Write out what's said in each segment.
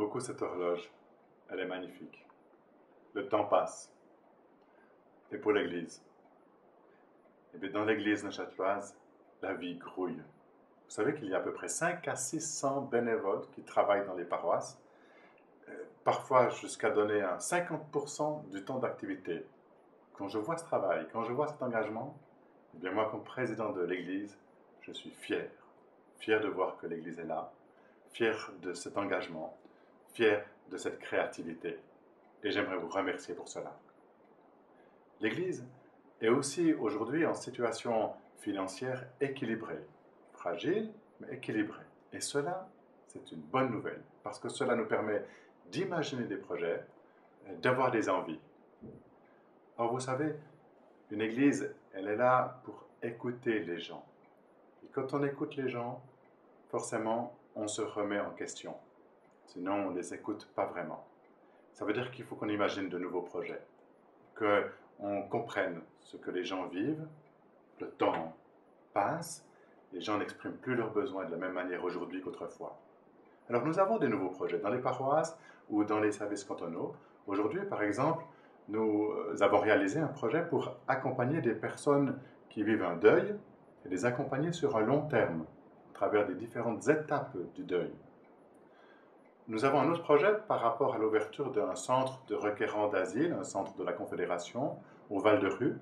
beaucoup cette horloge. Elle est magnifique. Le temps passe. Et pour l'Église? Eh bien, dans l'Église neuchâteloise, la vie grouille. Vous savez qu'il y a à peu près 5 à 600 bénévoles qui travaillent dans les paroisses, parfois jusqu'à donner un 50% du temps d'activité. Quand je vois ce travail, quand je vois cet engagement, eh bien moi, comme président de l'Église, je suis fier. Fier de voir que l'Église est là, fier de cet engagement, fier de cette créativité. Et j'aimerais vous remercier pour cela. L'Église est aussi aujourd'hui en situation financière équilibrée. Fragile, mais équilibrée. Et cela, c'est une bonne nouvelle, parce que cela nous permet d'imaginer des projets, d'avoir des envies. Or, vous savez, une Église, elle est là pour écouter les gens. Et quand on écoute les gens, forcément, on se remet en question. Sinon, on ne les écoute pas vraiment. Ça veut dire qu'il faut qu'on imagine de nouveaux projets, qu'on comprenne ce que les gens vivent, le temps passe, les gens n'expriment plus leurs besoins de la même manière aujourd'hui qu'autrefois. Alors nous avons des nouveaux projets dans les paroisses ou dans les services cantonaux. Aujourd'hui, par exemple, nous avons réalisé un projet pour accompagner des personnes qui vivent un deuil et les accompagner sur un long terme, à travers des différentes étapes du deuil. Nous avons un autre projet par rapport à l'ouverture d'un centre de requérants d'asile, un centre de la Confédération, au Val-de-Rue.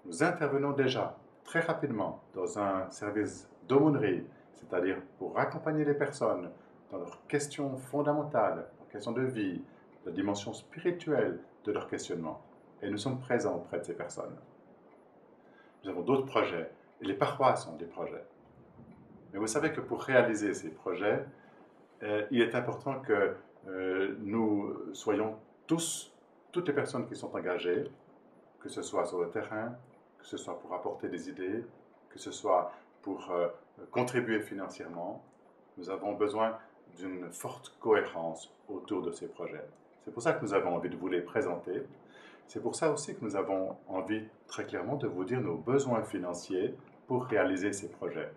Nous intervenons déjà très rapidement dans un service d'aumônerie, c'est-à-dire pour accompagner les personnes dans leurs questions fondamentales, leurs questions de vie, la dimension spirituelle de leur questionnement. Et nous sommes présents auprès de ces personnes. Nous avons d'autres projets, et les paroisses ont des projets. Mais vous savez que pour réaliser ces projets, il est important que nous soyons toutes les personnes qui sont engagées, que ce soit sur le terrain, que ce soit pour apporter des idées, que ce soit pour contribuer financièrement. Nous avons besoin d'une forte cohérence autour de ces projets. C'est pour ça que nous avons envie de vous les présenter. C'est pour ça aussi que nous avons envie très clairement de vous dire nos besoins financiers pour réaliser ces projets.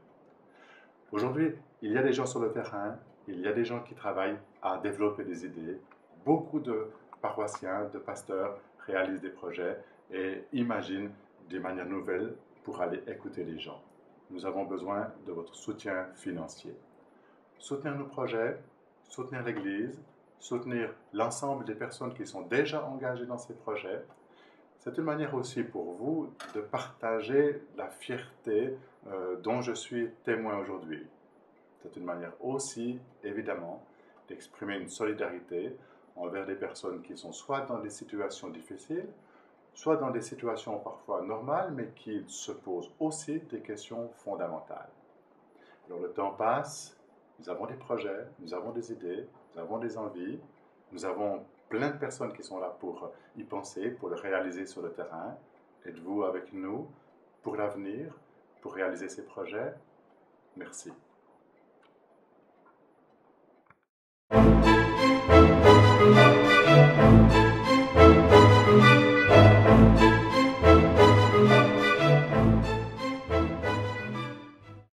Aujourd'hui, il y a des gens sur le terrain, il y a des gens qui travaillent à développer des idées. Beaucoup de paroissiens, de pasteurs réalisent des projets et imaginent des manières nouvelles pour aller écouter les gens. Nous avons besoin de votre soutien financier. Soutenir nos projets, soutenir l'Église, soutenir l'ensemble des personnes qui sont déjà engagées dans ces projets. C'est une manière aussi pour vous de partager la fierté dont je suis témoin aujourd'hui. C'est une manière aussi, évidemment, d'exprimer une solidarité envers des personnes qui sont soit dans des situations difficiles, soit dans des situations parfois normales, mais qui se posent aussi des questions fondamentales. Alors le temps passe, nous avons des projets, nous avons des idées, nous avons des envies, nous avons plein de personnes qui sont là pour y penser, pour le réaliser sur le terrain. Êtes-vous avec nous pour l'avenir, pour réaliser ces projets? Merci.